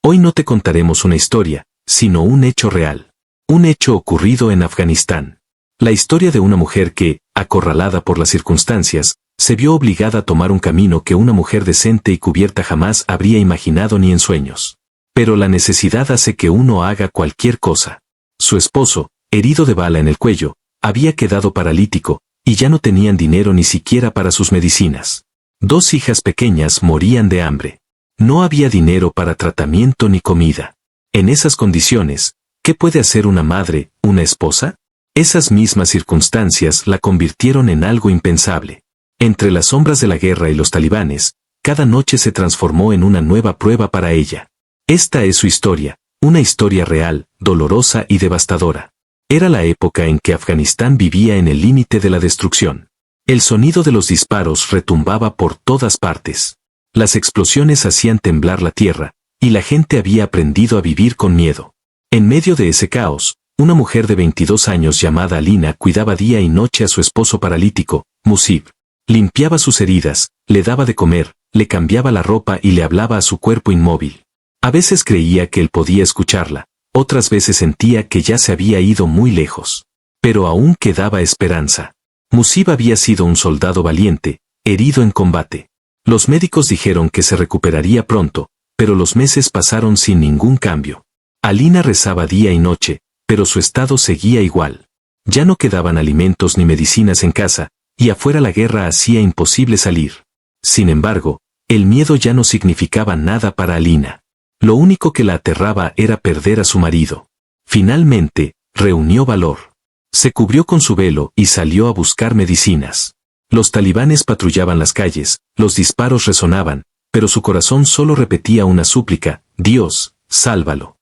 Hoy no te contaremos una historia, sino un hecho real. Un hecho ocurrido en Afganistán. La historia de una mujer que, acorralada por las circunstancias, se vio obligada a tomar un camino que una mujer decente y cubierta jamás habría imaginado ni en sueños. Pero la necesidad hace que uno haga cualquier cosa. Su esposo, herido de bala en el cuello, había quedado paralítico, y ya no tenían dinero ni siquiera para sus medicinas. 2 hijas pequeñas morían de hambre. No había dinero para tratamiento ni comida. En esas condiciones, ¿qué puede hacer una madre, una esposa? Esas mismas circunstancias la convirtieron en algo impensable. Entre las sombras de la guerra y los talibanes, cada noche se transformó en una nueva prueba para ella. Esta es su historia, una historia real, dolorosa y devastadora. Era la época en que Afganistán vivía en el límite de la destrucción. El sonido de los disparos retumbaba por todas partes. Las explosiones hacían temblar la tierra, y la gente había aprendido a vivir con miedo. En medio de ese caos, una mujer de 22 años llamada Alina cuidaba día y noche a su esposo paralítico, Musib. Limpiaba sus heridas, le daba de comer, le cambiaba la ropa y le hablaba a su cuerpo inmóvil. A veces creía que él podía escucharla, otras veces sentía que ya se había ido muy lejos. Pero aún quedaba esperanza. Musib había sido un soldado valiente, herido en combate. Los médicos dijeron que se recuperaría pronto, pero los meses pasaron sin ningún cambio. Alina rezaba día y noche, pero su estado seguía igual. Ya no quedaban alimentos ni medicinas en casa, y afuera la guerra hacía imposible salir. Sin embargo, el miedo ya no significaba nada para Alina. Lo único que la aterraba era perder a su marido. Finalmente, reunió valor. Se cubrió con su velo y salió a buscar medicinas. Los talibanes patrullaban las calles, los disparos resonaban, pero su corazón solo repetía una súplica: Dios, sálvalo.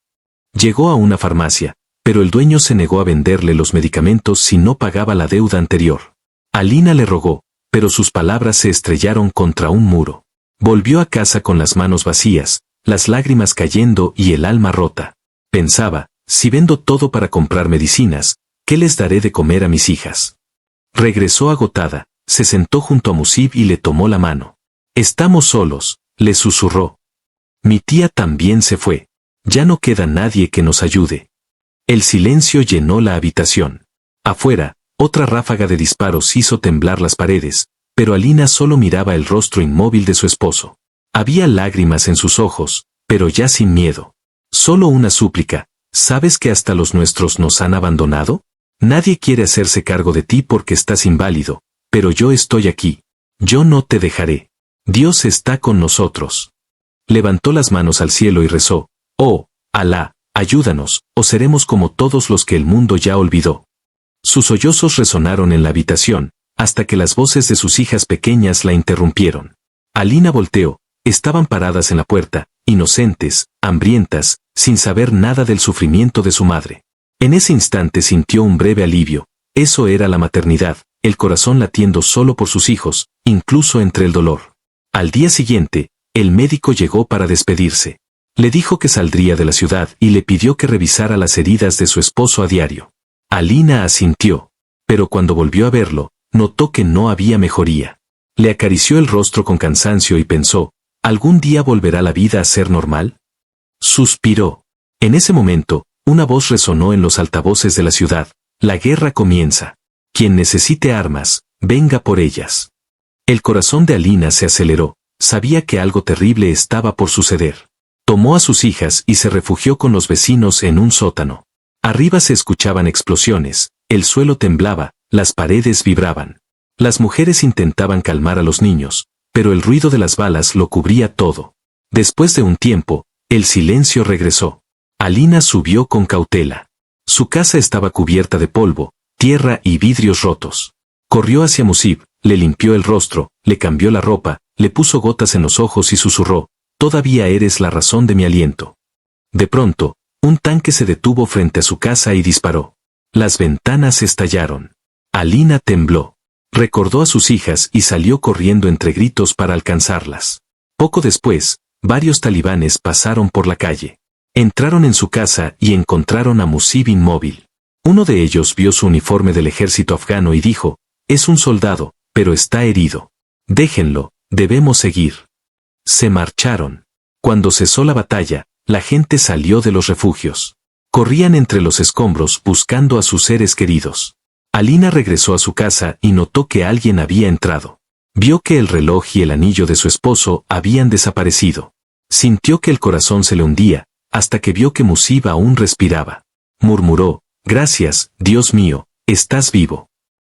Llegó a una farmacia, pero el dueño se negó a venderle los medicamentos si no pagaba la deuda anterior. Alina le rogó, pero sus palabras se estrellaron contra un muro. Volvió a casa con las manos vacías, las lágrimas cayendo y el alma rota. Pensaba, si vendo todo para comprar medicinas, ¿qué les daré de comer a mis hijas? Regresó agotada, se sentó junto a Musib y le tomó la mano. Estamos solos, le susurró. Mi tía también se fue. Ya no queda nadie que nos ayude. El silencio llenó la habitación. Afuera, otra ráfaga de disparos hizo temblar las paredes, pero Alina solo miraba el rostro inmóvil de su esposo. Había lágrimas en sus ojos, pero ya sin miedo. Solo una súplica: ¿sabes que hasta los nuestros nos han abandonado? Nadie quiere hacerse cargo de ti porque estás inválido, pero yo estoy aquí. Yo no te dejaré. Dios está con nosotros. Levantó las manos al cielo y rezó: Oh, Alá, ayúdanos, o seremos como todos los que el mundo ya olvidó. Sus sollozos resonaron en la habitación, hasta que las voces de sus hijas pequeñas la interrumpieron. Alina volteó. Estaban paradas en la puerta, inocentes, hambrientas, sin saber nada del sufrimiento de su madre. En ese instante sintió un breve alivio. Eso era la maternidad, el corazón latiendo solo por sus hijos, incluso entre el dolor. Al día siguiente, el médico llegó para despedirse. Le dijo que saldría de la ciudad y le pidió que revisara las heridas de su esposo a diario. Alina asintió, pero cuando volvió a verlo, notó que no había mejoría. Le acarició el rostro con cansancio y pensó: ¿algún día volverá la vida a ser normal? Suspiró. En ese momento, una voz resonó en los altavoces de la ciudad: la guerra comienza. Quien necesite armas, venga por ellas. El corazón de Alina se aceleró, sabía que algo terrible estaba por suceder. Tomó a sus hijas y se refugió con los vecinos en un sótano. Arriba se escuchaban explosiones, el suelo temblaba, las paredes vibraban. Las mujeres intentaban calmar a los niños, pero el ruido de las balas lo cubría todo. Después de un tiempo, el silencio regresó. Alina subió con cautela. Su casa estaba cubierta de polvo, tierra y vidrios rotos. Corrió hacia Musib, le limpió el rostro, le cambió la ropa, le puso gotas en los ojos y susurró: todavía eres la razón de mi aliento. De pronto, un tanque se detuvo frente a su casa y disparó. Las ventanas estallaron. Alina tembló. Recordó a sus hijas y salió corriendo entre gritos para alcanzarlas. Poco después, varios talibanes pasaron por la calle. Entraron en su casa y encontraron a Musib inmóvil. Uno de ellos vio su uniforme del ejército afgano y dijo: es un soldado, pero está herido. Déjenlo, debemos seguir. Se marcharon. Cuando cesó la batalla, la gente salió de los refugios. Corrían entre los escombros buscando a sus seres queridos. Alina regresó a su casa y notó que alguien había entrado. Vio que el reloj y el anillo de su esposo habían desaparecido. Sintió que el corazón se le hundía, hasta que vio que Musib aún respiraba. Murmuró, «Gracias, Dios mío, estás vivo».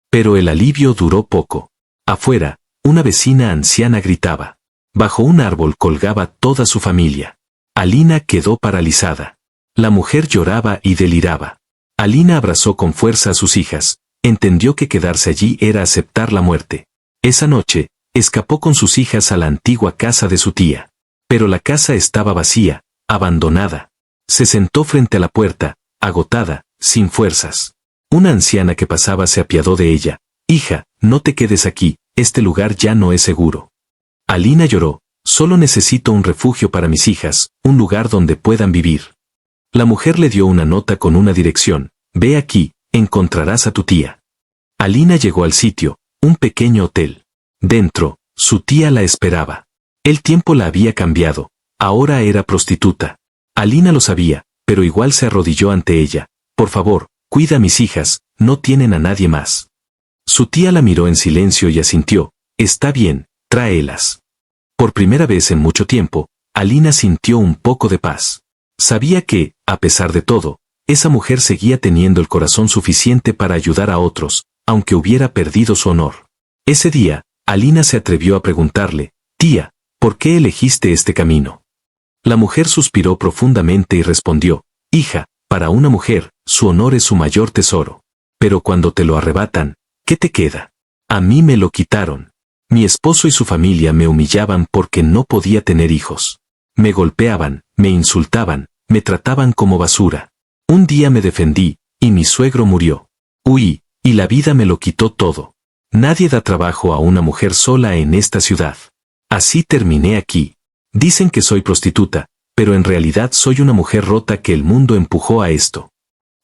Pero el alivio duró poco. Afuera, una vecina anciana gritaba. Bajo un árbol colgaba toda su familia. Alina quedó paralizada. La mujer lloraba y deliraba. Alina abrazó con fuerza a sus hijas. Entendió que quedarse allí era aceptar la muerte. Esa noche, escapó con sus hijas a la antigua casa de su tía. Pero la casa estaba vacía, abandonada. Se sentó frente a la puerta, agotada, sin fuerzas. Una anciana que pasaba se apiadó de ella. «Hija, no te quedes aquí, este lugar ya no es seguro». Alina lloró, «Solo necesito un refugio para mis hijas, un lugar donde puedan vivir». La mujer le dio una nota con una dirección. «Ve aquí, encontrarás a tu tía». Alina llegó al sitio, un pequeño hotel. Dentro, su tía la esperaba. El tiempo la había cambiado, ahora era prostituta. Alina lo sabía, pero igual se arrodilló ante ella. «Por favor, cuida a mis hijas, no tienen a nadie más». Su tía la miró en silencio y asintió. «Está bien, tráelas». Por primera vez en mucho tiempo, Alina sintió un poco de paz. Sabía que, a pesar de todo, esa mujer seguía teniendo el corazón suficiente para ayudar a otros, aunque hubiera perdido su honor. Ese día, Alina se atrevió a preguntarle, «Tía, ¿por qué elegiste este camino?». La mujer suspiró profundamente y respondió, «Hija, para una mujer, su honor es su mayor tesoro. Pero cuando te lo arrebatan, ¿qué te queda? A mí me lo quitaron. Mi esposo y su familia me humillaban porque no podía tener hijos. Me golpeaban, me insultaban, me trataban como basura. Un día me defendí, y mi suegro murió. Huí, y la vida me lo quitó todo. Nadie da trabajo a una mujer sola en esta ciudad. Así terminé aquí. Dicen que soy prostituta, pero en realidad soy una mujer rota que el mundo empujó a esto».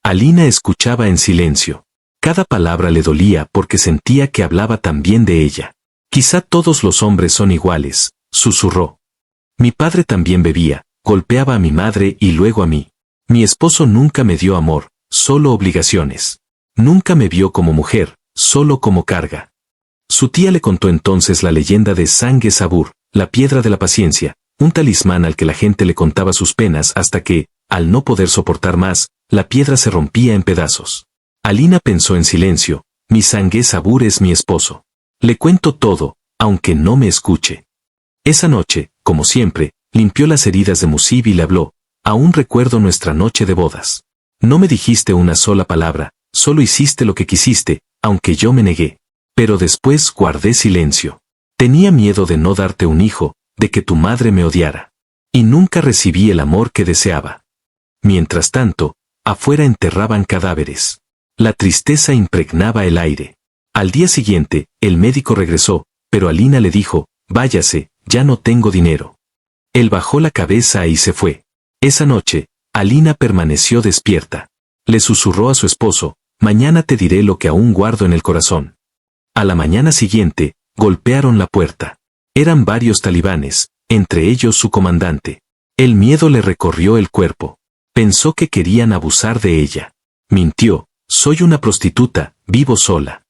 Alina escuchaba en silencio. Cada palabra le dolía porque sentía que hablaba también de ella. «Quizá todos los hombres son iguales», susurró. «Mi padre también bebía, golpeaba a mi madre y luego a mí. Mi esposo nunca me dio amor, solo obligaciones. Nunca me vio como mujer, solo como carga». Su tía le contó entonces la leyenda de Sangue Sabur, la piedra de la paciencia, un talismán al que la gente le contaba sus penas hasta que, al no poder soportar más, la piedra se rompía en pedazos. Alina pensó en silencio, «Mi Sangue Sabur es mi esposo. Le cuento todo, aunque no me escuche». Esa noche, como siempre, limpió las heridas de Musib y le habló, «Aún recuerdo nuestra noche de bodas. No me dijiste una sola palabra, solo hiciste lo que quisiste, aunque yo me negué. Pero después guardé silencio. Tenía miedo de no darte un hijo, de que tu madre me odiara. Y nunca recibí el amor que deseaba». Mientras tanto, afuera enterraban cadáveres. La tristeza impregnaba el aire. Al día siguiente, el médico regresó, pero Alina le dijo, «Váyase, ya no tengo dinero». Él bajó la cabeza y se fue. Esa noche, Alina permaneció despierta. Le susurró a su esposo, «Mañana te diré lo que aún guardo en el corazón». A la mañana siguiente, golpearon la puerta. Eran varios talibanes, entre ellos su comandante. El miedo le recorrió el cuerpo. Pensó que querían abusar de ella. Mintió, «Soy una prostituta, vivo sola».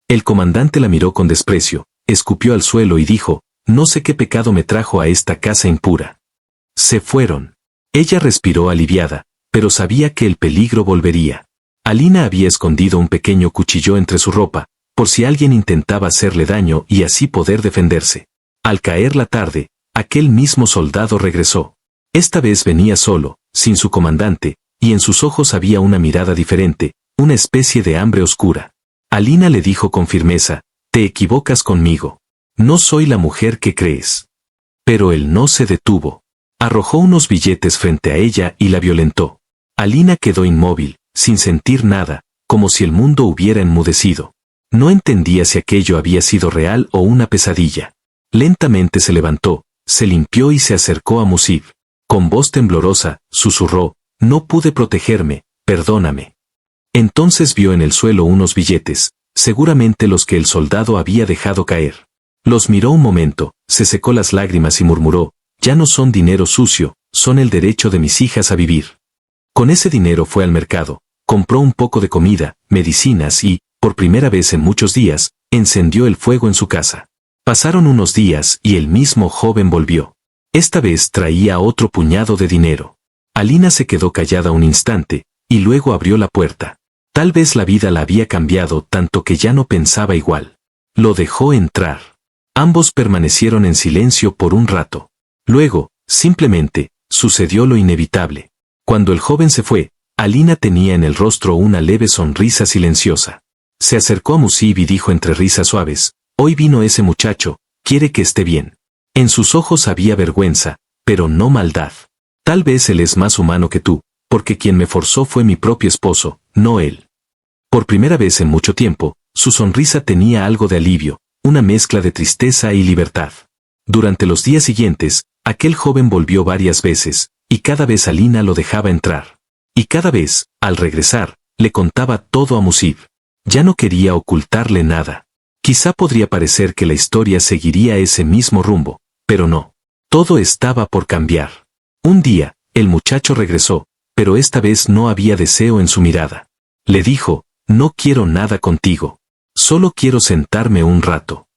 El comandante la miró con desprecio, escupió al suelo y dijo, «No sé qué pecado me trajo a esta casa impura». Se fueron. Ella respiró aliviada, pero sabía que el peligro volvería. Alina había escondido un pequeño cuchillo entre su ropa, por si alguien intentaba hacerle daño y así poder defenderse. Al caer la tarde, aquel mismo soldado regresó. Esta vez venía solo, sin su comandante, y en sus ojos había una mirada diferente, una especie de hambre oscura. Alina le dijo con firmeza, «Te equivocas conmigo. No soy la mujer que crees». Pero él no se detuvo. Arrojó unos billetes frente a ella y la violentó. Alina quedó inmóvil, sin sentir nada, como si el mundo hubiera enmudecido. No entendía si aquello había sido real o una pesadilla. Lentamente se levantó, se limpió y se acercó a Musib. Con voz temblorosa, susurró, «No pude protegerme, perdóname». Entonces vio en el suelo unos billetes, seguramente los que el soldado había dejado caer. Los miró un momento, se secó las lágrimas y murmuró, «Ya no son dinero sucio, son el derecho de mis hijas a vivir. Con ese dinero fue al mercado, compró un poco de comida, medicinas y, por primera vez en muchos días, encendió el fuego en su casa. Pasaron unos días y el mismo joven volvió. Esta vez traía otro puñado de dinero. Alina se quedó callada un instante, y luego abrió la puerta. Tal vez la vida la había cambiado tanto que ya no pensaba igual. Lo dejó entrar. Ambos permanecieron en silencio por un rato. Luego, simplemente, sucedió lo inevitable. Cuando el joven se fue, Alina tenía en el rostro una leve sonrisa silenciosa. Se acercó a Musib y dijo entre risas suaves, «Hoy vino ese muchacho, quiere que esté bien». En sus ojos había vergüenza, pero no maldad. Tal vez él es más humano que tú, porque quien me forzó fue mi propio esposo, no él. Por primera vez en mucho tiempo, su sonrisa tenía algo de alivio, una mezcla de tristeza y libertad. Durante los días siguientes, aquel joven volvió varias veces, y cada vez Alina lo dejaba entrar. Y cada vez, al regresar, le contaba todo a Musib. Ya no quería ocultarle nada. Quizá podría parecer que la historia seguiría ese mismo rumbo, pero no. Todo estaba por cambiar. Un día, el muchacho regresó, pero esta vez no había deseo en su mirada. Le dijo, «No quiero nada contigo. Solo quiero sentarme un rato».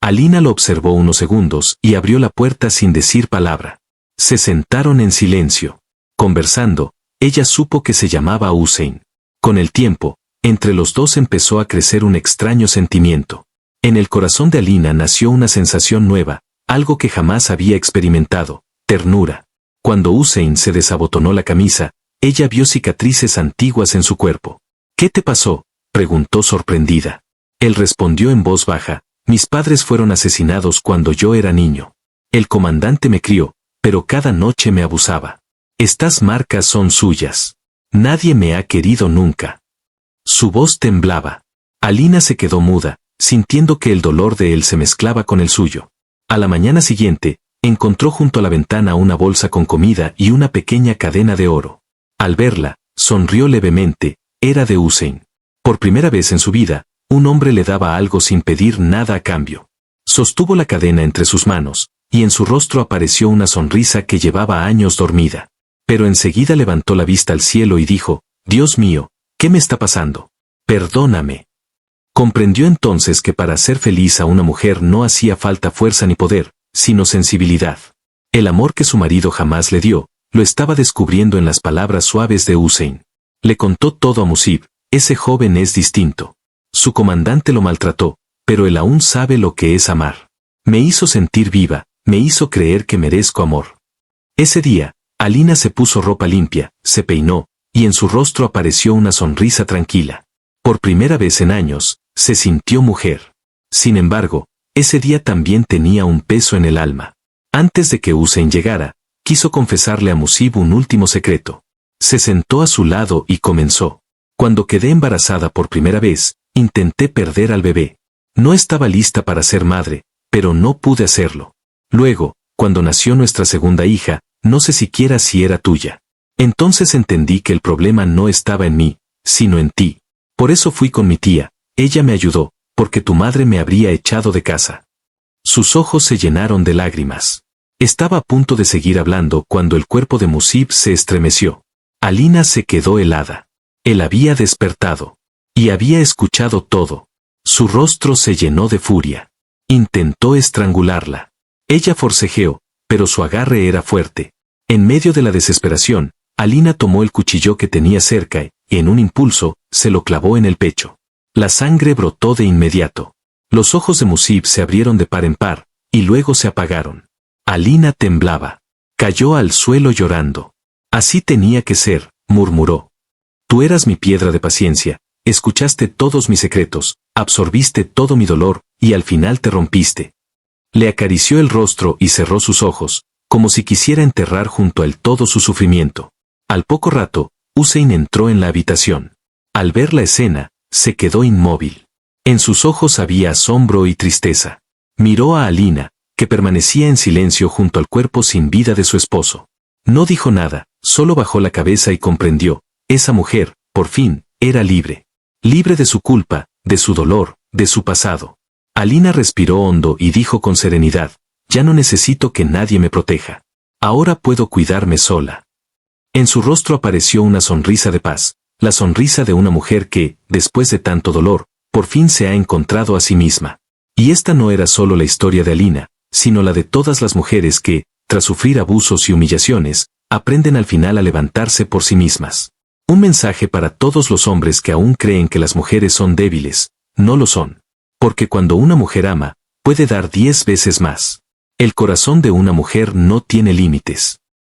Alina lo observó unos segundos y abrió la puerta sin decir palabra. Se sentaron en silencio. Conversando, ella supo que se llamaba Hussein. Con el tiempo, entre los dos empezó a crecer un extraño sentimiento. En el corazón de Alina nació una sensación nueva, algo que jamás había experimentado, ternura. Cuando Hussein se desabotonó la camisa, ella vio cicatrices antiguas en su cuerpo. «¿Qué te pasó?», preguntó sorprendida. Él respondió en voz baja, «Mis padres fueron asesinados cuando yo era niño. El comandante me crió, pero cada noche me abusaba. Estas marcas son suyas. Nadie me ha querido nunca». Su voz temblaba. Alina se quedó muda, sintiendo que el dolor de él se mezclaba con el suyo. A la mañana siguiente, encontró junto a la ventana una bolsa con comida y una pequeña cadena de oro. Al verla, sonrió levemente, era de Hussein. Por primera vez en su vida, un hombre le daba algo sin pedir nada a cambio. Sostuvo la cadena entre sus manos, y en su rostro apareció una sonrisa que llevaba años dormida. Pero enseguida levantó la vista al cielo y dijo, «Dios mío, ¿qué me está pasando? Perdóname». Comprendió entonces que para hacer feliz a una mujer no hacía falta fuerza ni poder, sino sensibilidad. El amor que su marido jamás le dio, lo estaba descubriendo en las palabras suaves de Hussein. Le contó todo a Musib, «Ese joven es distinto. Su comandante lo maltrató, pero él aún sabe lo que es amar. Me hizo sentir viva, me hizo creer que merezco amor». Ese día, Alina se puso ropa limpia, se peinó, y en su rostro apareció una sonrisa tranquila. Por primera vez en años, se sintió mujer. Sin embargo, ese día también tenía un peso en el alma. Antes de que Hussein llegara, quiso confesarle a Musib un último secreto. Se sentó a su lado y comenzó. «Cuando quedé embarazada por primera vez, intenté perder al bebé. No estaba lista para ser madre, pero no pude hacerlo. Luego, cuando nació nuestra segunda hija, no sé siquiera si era tuya. Entonces entendí que el problema no estaba en mí, sino en ti. Por eso fui con mi tía, ella me ayudó, porque tu madre me habría echado de casa». Sus ojos se llenaron de lágrimas. Estaba a punto de seguir hablando cuando el cuerpo de Musib se estremeció. Alina se quedó helada. Él había despertado. Y había escuchado todo. Su rostro se llenó de furia. Intentó estrangularla. Ella forcejeó, pero su agarre era fuerte. En medio de la desesperación, Alina tomó el cuchillo que tenía cerca y, en un impulso, se lo clavó en el pecho. La sangre brotó de inmediato. Los ojos de Musib se abrieron de par en par, y luego se apagaron. Alina temblaba. Cayó al suelo llorando. «Así tenía que ser», murmuró. «Tú eras mi piedra de paciencia, escuchaste todos mis secretos, absorbiste todo mi dolor, y al final te rompiste». Le acarició el rostro y cerró sus ojos, como si quisiera enterrar junto a él todo su sufrimiento. Al poco rato, Hussein entró en la habitación. Al ver la escena, se quedó inmóvil. En sus ojos había asombro y tristeza. Miró a Alina, que permanecía en silencio junto al cuerpo sin vida de su esposo. No dijo nada, solo bajó la cabeza y comprendió, esa mujer, por fin, era libre. Libre de su culpa, de su dolor, de su pasado. Alina respiró hondo y dijo con serenidad, «Ya no necesito que nadie me proteja. Ahora puedo cuidarme sola. En su rostro apareció una sonrisa de paz, la sonrisa de una mujer que, después de tanto dolor, por fin se ha encontrado a sí misma. Y esta no era solo la historia de Alina, sino la de todas las mujeres que, tras sufrir abusos y humillaciones, aprenden al final a levantarse por sí mismas. Un mensaje para todos los hombres que aún creen que las mujeres son débiles. No lo son. Porque cuando una mujer ama, puede dar 10 veces más. El corazón de una mujer no tiene límites.